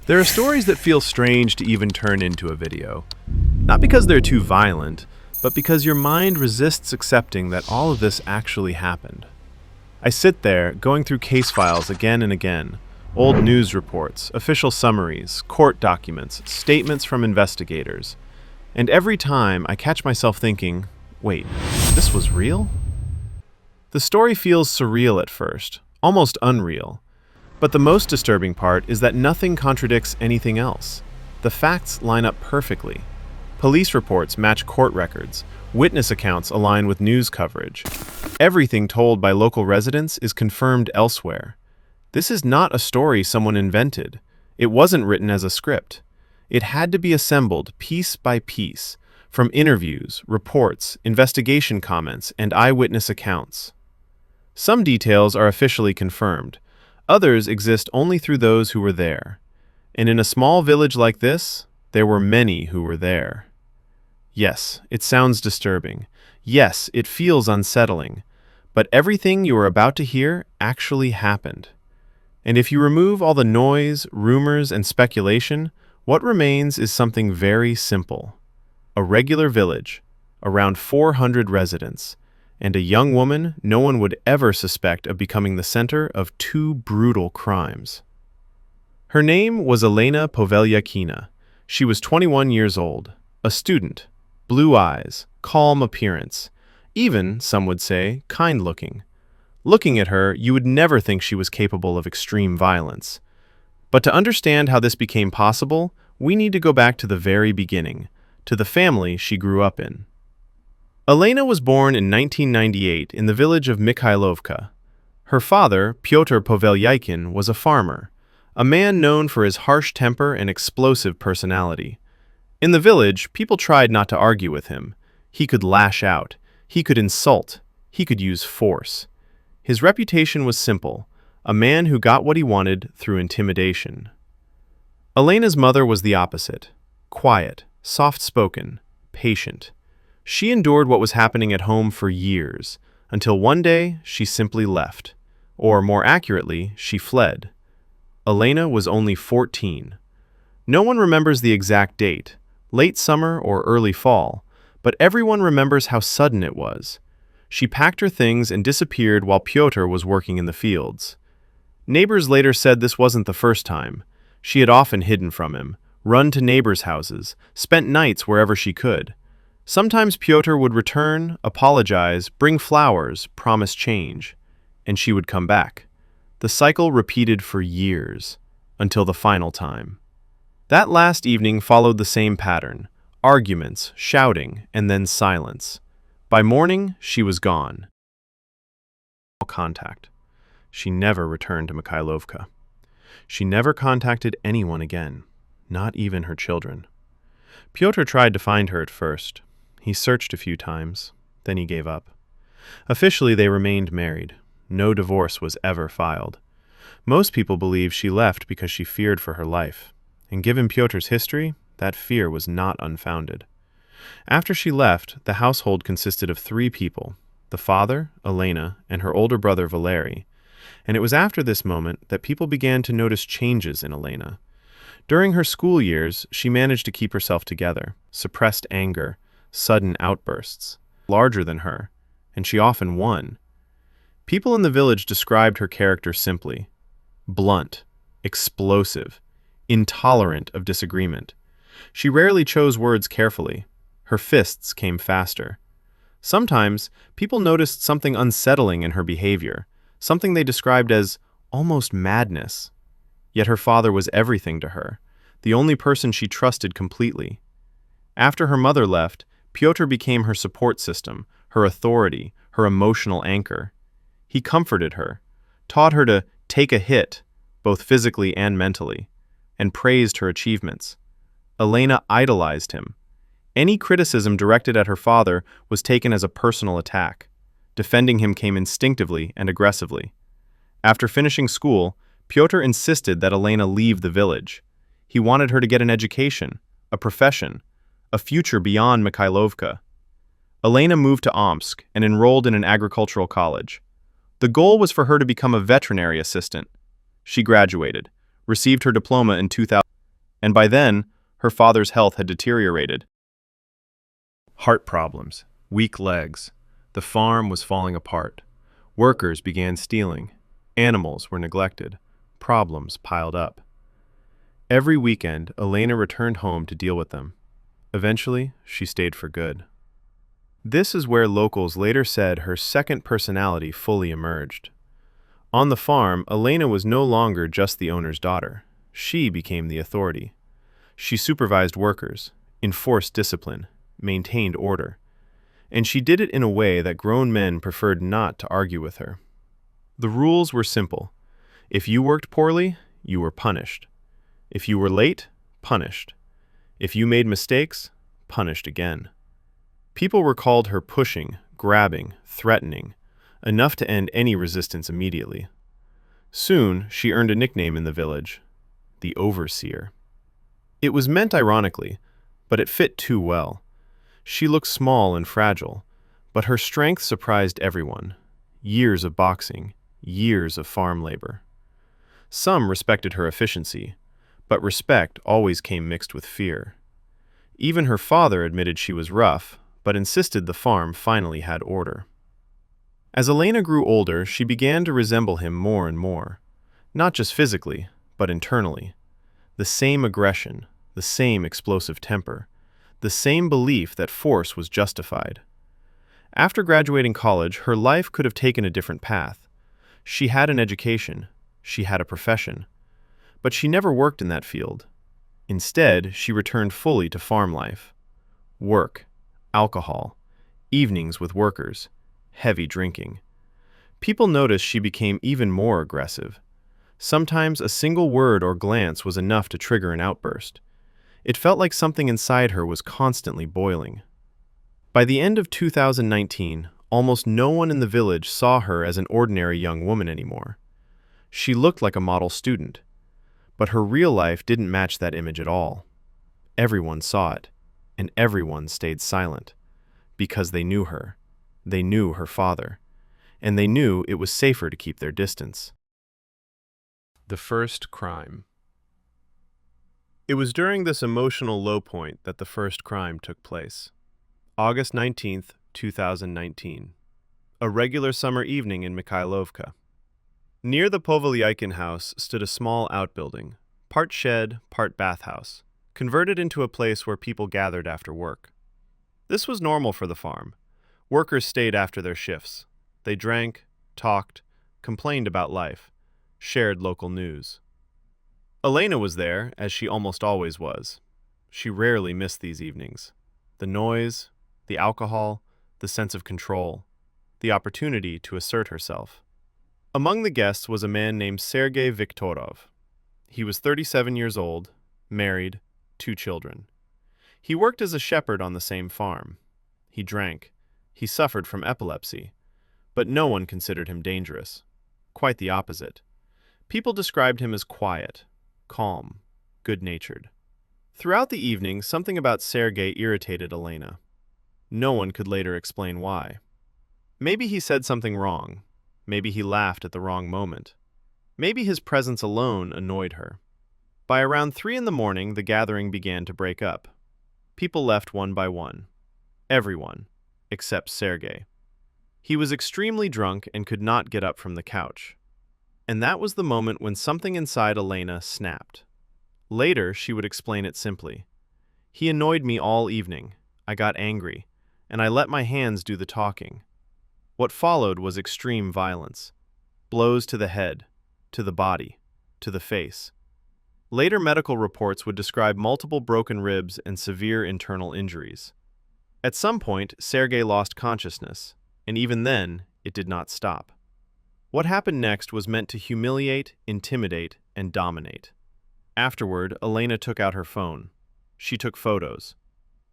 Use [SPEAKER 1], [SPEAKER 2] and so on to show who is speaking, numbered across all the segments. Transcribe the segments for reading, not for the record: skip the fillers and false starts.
[SPEAKER 1] There are stories that feel strange to even turn into a video. Not because they're too violent, but because your mind resists accepting that all of this actually happened. I sit there, going through case files again and again, old news reports, official summaries, court documents, statements from investigators. And every time I catch myself thinking, wait, this was real? The story feels surreal at first, almost unreal. But the most disturbing part is that nothing contradicts anything else. The facts line up perfectly. Police reports match court records. Witness accounts align with news coverage. Everything told by local residents is confirmed elsewhere. This is not a story someone invented. It wasn't written as a script. It had to be assembled piece by piece from interviews, reports, investigation comments, and eyewitness accounts. Some details are officially confirmed. Others exist only through those who were there. And in a small village like this, there were many who were there. Yes, it sounds disturbing. Yes, it feels unsettling. But everything you are about to hear actually happened. And if you remove all the noise, rumors, and speculation, what remains is something very simple. A regular village, around 400 residents, and a young woman no one would ever suspect of becoming the center of two brutal crimes. Her name was Elena Povelaykina. She was 21 years old, a student, blue eyes, calm appearance, even, some would say, kind-looking. Looking at her, you would never think she was capable of extreme violence. But to understand how this became possible, we need to go back to the very beginning, to the family she grew up in. Elena was born in 1998 in the village of Mikhailovka. Her father, Pyotr Povelyakin, was a farmer, a man known for his harsh temper and explosive personality. In the village, people tried not to argue with him. He could lash out, he could insult, he could use force. His reputation was simple, a man who got what he wanted through intimidation. Elena's mother was the opposite, quiet, soft-spoken, patient. She endured what was happening at home for years, until one day she simply left. Or, more accurately, she fled. Elena was only 14. No one remembers the exact date, late summer or early fall, but everyone remembers how sudden it was. She packed her things and disappeared while Pyotr was working in the fields. Neighbors later said this wasn't the first time. She had often hidden from him, run to neighbors' houses, spent nights wherever she could. Sometimes Pyotr would return, apologize, bring flowers, promise change, and she would come back. The cycle repeated for years, until the final time. That last evening followed the same pattern: arguments, shouting, and then silence. By morning, she was gone. Contact. She never returned to Mikhailovka. She never contacted anyone again, not even her children. Pyotr tried to find her at first. He searched a few times, then he gave up. Officially, they remained married. No divorce was ever filed. Most people believe she left because she feared for her life, and given Pyotr's history, that fear was not unfounded. After she left, the household consisted of 3 people: the father, Elena, and her older brother, Valery. And it was after this moment that people began to notice changes in Elena. During her school years, she managed to keep herself together, suppressed anger, sudden outbursts, larger than her, and she often won. People in the village described her character simply: blunt, explosive, intolerant of disagreement. She rarely chose words carefully. Her fists came faster. Sometimes, people noticed something unsettling in her behavior, something they described as almost madness. Yet her father was everything to her, the only person she trusted completely. After her mother left, Pyotr became her support system, her authority, her emotional anchor. He comforted her, taught her to take a hit, both physically and mentally, and praised her achievements. Elena idolized him. Any criticism directed at her father was taken as a personal attack. Defending him came instinctively and aggressively. After finishing school, Pyotr insisted that Elena leave the village. He wanted her to get an education, a profession, a future beyond Mikhailovka. Elena moved to Omsk and enrolled in an agricultural college. The goal was for her to become a veterinary assistant. She graduated, received her diploma in 2000. and by then, her father's health had deteriorated. Heart problems, weak legs. The farm was falling apart. Workers began stealing. Animals were neglected. Problems piled up. Every weekend, Elena returned home to deal with them. Eventually, she stayed for good. This is where locals later said her second personality fully emerged. On the farm, Elena was no longer just the owner's daughter. She became the authority. She supervised workers, enforced discipline, maintained order. And she did it in a way that grown men preferred not to argue with her. The rules were simple. If you worked poorly, you were punished. If you were late, punished. If you made mistakes, punished again. People recalled her pushing, grabbing, threatening, enough to end any resistance immediately. Soon, she earned a nickname in the village, the Overseer. It was meant ironically, but it fit too well. She looked small and fragile, but her strength surprised everyone. Years of boxing, years of farm labor. Some respected her efficiency, but respect always came mixed with fear. Even her father admitted she was rough, but insisted the farm finally had order. As Elena grew older, she began to resemble him more and more, not just physically, but internally. The same aggression, the same explosive temper, the same belief that force was justified. After graduating college, her life could have taken a different path. She had an education, she had a profession, but she never worked in that field. Instead, she returned fully to farm life. Work, alcohol, evenings with workers, heavy drinking. People noticed she became even more aggressive. Sometimes a single word or glance was enough to trigger an outburst. It felt like something inside her was constantly boiling. By the end of 2019, almost no one in the village saw her as an ordinary young woman anymore. She looked like a model student, but her real life didn't match that image at all. Everyone saw it, and everyone stayed silent, because they knew her. They knew her father, and they knew it was safer to keep their distance. The first crime. It was during this emotional low point that the first crime took place. August 19th, 2019. A regular summer evening in Mikhailovka. Near the Povelaykina house stood a small outbuilding, part shed, part bathhouse, converted into a place where people gathered after work. This was normal for the farm. Workers stayed after their shifts. They drank, talked, complained about life, shared local news. Elena was there, as she almost always was. She rarely missed these evenings. The noise, the alcohol, the sense of control, the opportunity to assert herself. Among the guests was a man named Sergei Viktorov. He was 37 years old, married, 2 children. He worked as a shepherd on the same farm. He drank. He suffered from epilepsy. But no one considered him dangerous. Quite the opposite. People described him as quiet, calm, good-natured. Throughout the evening, something about Sergei irritated Elena. No one could later explain why. Maybe he said something wrong. Maybe he laughed at the wrong moment. Maybe his presence alone annoyed her. By around 3 in the morning, the gathering began to break up. People left one by one. Everyone, except Sergei. He was extremely drunk and could not get up from the couch. And that was the moment when something inside Elena snapped. Later, she would explain it simply. He annoyed me all evening. I got angry, and I let my hands do the talking. What followed was extreme violence. Blows to the head, to the body, to the face. Later medical reports would describe multiple broken ribs and severe internal injuries. At some point, Sergei lost consciousness, and even then, it did not stop. What happened next was meant to humiliate, intimidate, and dominate. Afterward, Elena took out her phone. She took photos.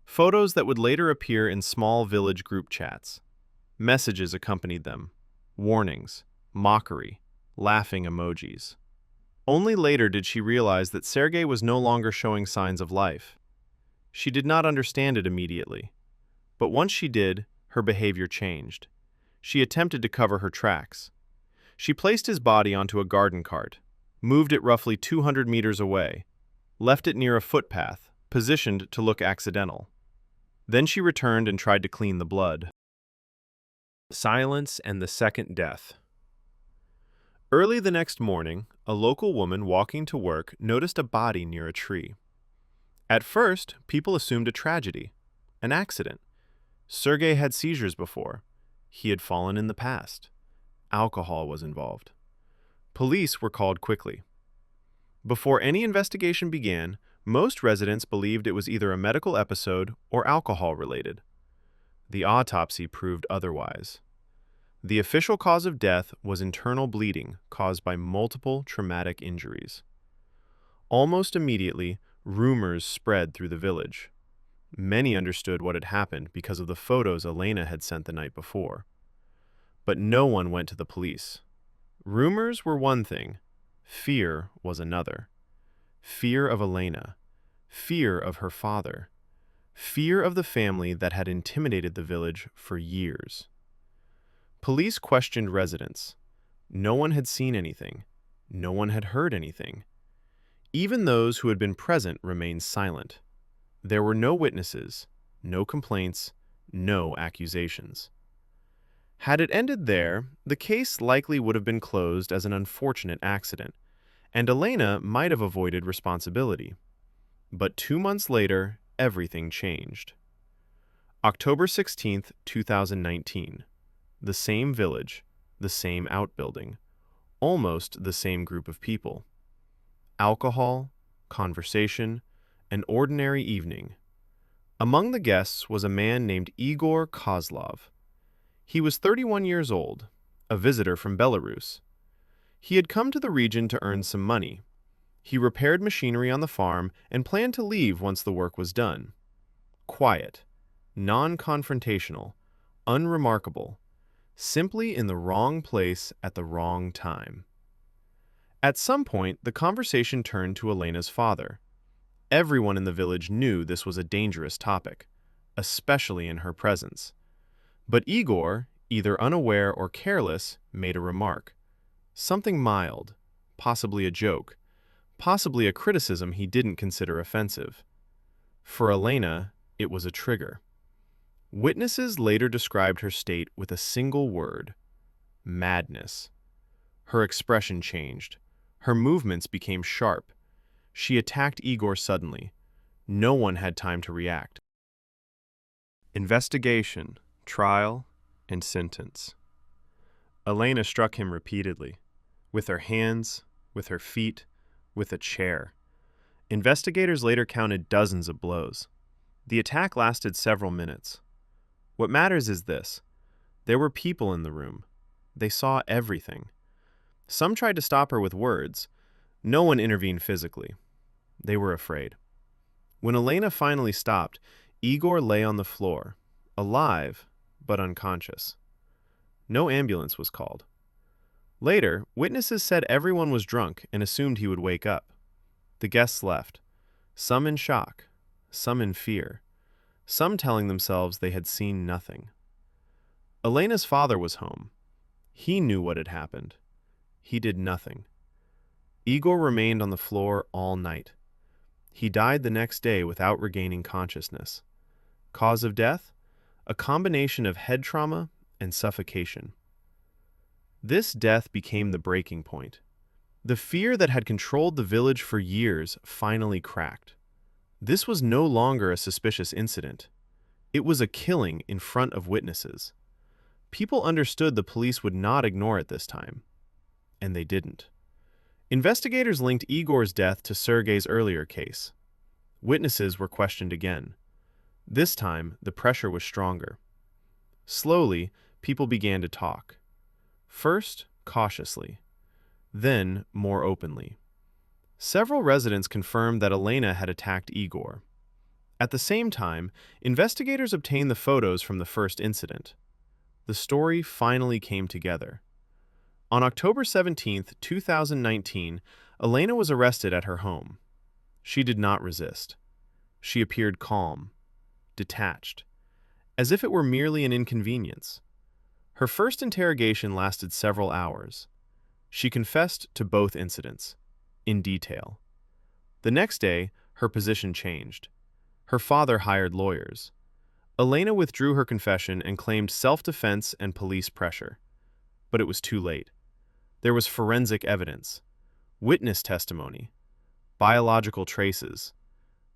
[SPEAKER 1] Photos that would later appear in small village group chats. Messages accompanied them. Warnings, mockery, laughing emojis. Only later did she realize that Sergei was no longer showing signs of life. She did not understand it immediately. But once she did, her behavior changed. She attempted to cover her tracks. She placed his body onto a garden cart, moved it roughly 200 meters away, left it near a footpath, positioned to look accidental. Then she returned and tried to clean the blood. Silence and the second death. Early the next morning, a local woman walking to work noticed a body near a tree. At first, people assumed a tragedy, an accident. Sergei had seizures before. He had fallen in the past. Alcohol was involved. Police were called quickly. Before any investigation began, most residents believed it was either a medical episode or alcohol-related. The autopsy proved otherwise. The official cause of death was internal bleeding caused by multiple traumatic injuries. Almost immediately, rumors spread through the village. Many understood what had happened because of the photos Elena had sent the night before. But no one went to the police. Rumors were one thing, fear was another. Fear of Elena, fear of her father, fear of the family that had intimidated the village for years. Police questioned residents. No one had seen anything. No one had heard anything. Even those who had been present remained silent. There were no witnesses, no complaints, no accusations. Had it ended there, the case likely would have been closed as an unfortunate accident, and Elena might have avoided responsibility. But 2 months later, everything changed. October 16, 2019. The same village, the same outbuilding, almost the same group of people. Alcohol, conversation, an ordinary evening. Among the guests was a man named Igor Kozlov. He was 31 years old, a visitor from Belarus. He had come to the region to earn some money. He repaired machinery on the farm and planned to leave once the work was done. Quiet, non-confrontational, unremarkable, simply in the wrong place at the wrong time. At some point, the conversation turned to Elena's father. Everyone in the village knew this was a dangerous topic, especially in her presence. But Igor, either unaware or careless, made a remark. Something mild, possibly a joke, possibly a criticism he didn't consider offensive. For Elena, it was a trigger. Witnesses later described her state with a single word: madness. Her expression changed. Her movements became sharp. She attacked Igor suddenly. No one had time to react. Investigation, trial, and sentence. Elena struck him repeatedly, with her hands, with her feet, with a chair. Investigators later counted dozens of blows. The attack lasted several minutes. What matters is this: there were people in the room. They saw everything. Some tried to stop her with words. No one intervened physically. They were afraid. When Elena finally stopped, Igor lay on the floor, alive but unconscious. No ambulance was called. Later, witnesses said everyone was drunk and assumed he would wake up. The guests left, some in shock, some in fear, some telling themselves they had seen nothing. Elena's father was home. He knew what had happened. He did nothing. Igor remained on the floor all night. He died the next day without regaining consciousness. Cause of death? A combination of head trauma and suffocation. This death became the breaking point. The fear that had controlled the village for years finally cracked. This was no longer a suspicious incident. It was a killing in front of witnesses. People understood the police would not ignore it this time. And they didn't. Investigators linked Igor's death to Sergei's earlier case. Witnesses were questioned again. This time, the pressure was stronger. Slowly, people began to talk. First, cautiously. Then, more openly. Several residents confirmed that Elena had attacked Igor. At the same time, investigators obtained the photos from the first incident. The story finally came together. On October 17, 2019, Elena was arrested at her home. She did not resist. She appeared calm, detached, as if it were merely an inconvenience. Her first interrogation lasted several hours. She confessed to both incidents, in detail. The next day, her position changed. Her father hired lawyers. Elena withdrew her confession and claimed self-defense and police pressure. But it was too late. There was forensic evidence, witness testimony, biological traces.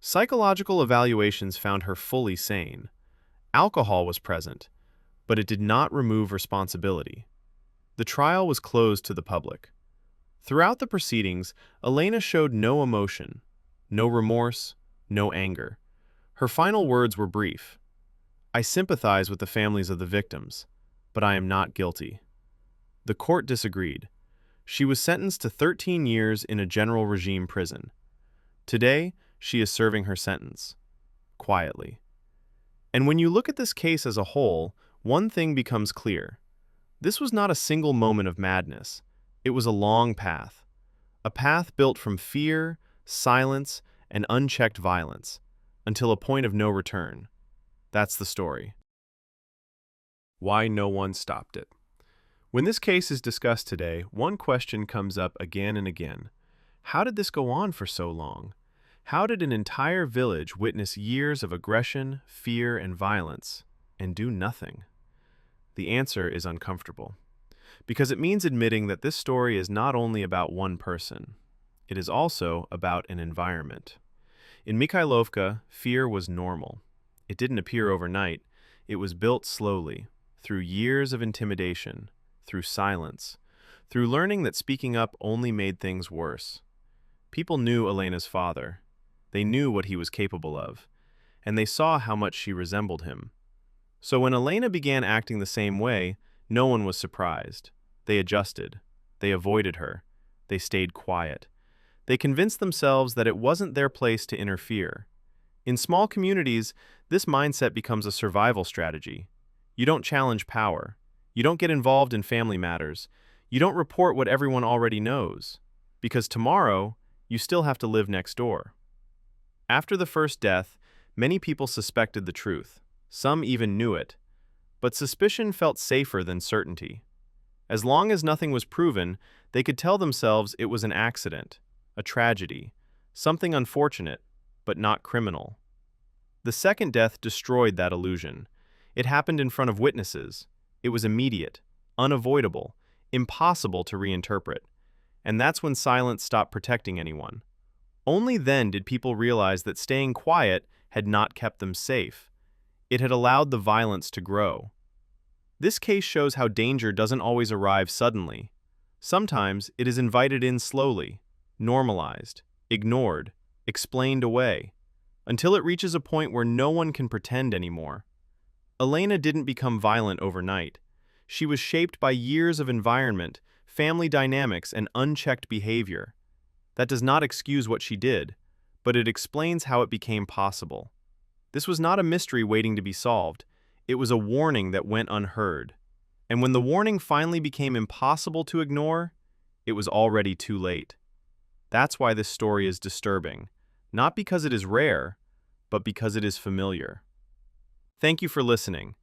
[SPEAKER 1] Psychological evaluations found her fully sane. Alcohol was present, but it did not remove responsibility. The trial was closed to the public. Throughout the proceedings, Elena showed no emotion, no remorse, no anger. Her final words were brief. "I sympathize with the families of the victims, but I am not guilty." The court disagreed. She was sentenced to 13 years in a general regime prison. Today, she is serving her sentence, quietly. And when you look at this case as a whole, one thing becomes clear. This was not a single moment of madness. It was a long path. A path built from fear, silence, and unchecked violence, until a point of no return. That's the story. Why no one stopped it. When this case is discussed today, one question comes up again and again. How did this go on for so long? How did an entire village witness years of aggression, fear, and violence, and do nothing? The answer is uncomfortable, because it means admitting that this story is not only about one person, it is also about an environment. In Mikhailovka, fear was normal. It didn't appear overnight. It was built slowly, through years of intimidation, through silence, through learning that speaking up only made things worse. People knew Elena's father. They knew what he was capable of, and they saw how much she resembled him. So when Elena began acting the same way, no one was surprised. They adjusted. They avoided her. They stayed quiet. They convinced themselves that it wasn't their place to interfere. In small communities, this mindset becomes a survival strategy. You don't challenge power. You don't get involved in family matters. You don't report what everyone already knows. Because tomorrow, you still have to live next door. After the first death, many people suspected the truth. Some even knew it. But suspicion felt safer than certainty. As long as nothing was proven, they could tell themselves it was an accident, a tragedy, something unfortunate, but not criminal. The second death destroyed that illusion. It happened in front of witnesses. It was immediate, unavoidable, impossible to reinterpret. And that's when silence stopped protecting anyone. Only then did people realize that staying quiet had not kept them safe. It had allowed the violence to grow. This case shows how danger doesn't always arrive suddenly. Sometimes it is invited in slowly, normalized, ignored, explained away, until it reaches a point where no one can pretend anymore. Elena didn't become violent overnight. She was shaped by years of environment, family dynamics, and unchecked behavior. That does not excuse what she did, but it explains how it became possible. This was not a mystery waiting to be solved. It was a warning that went unheard. And when the warning finally became impossible to ignore, it was already too late. That's why this story is disturbing, not because it is rare, but because it is familiar. Thank you for listening.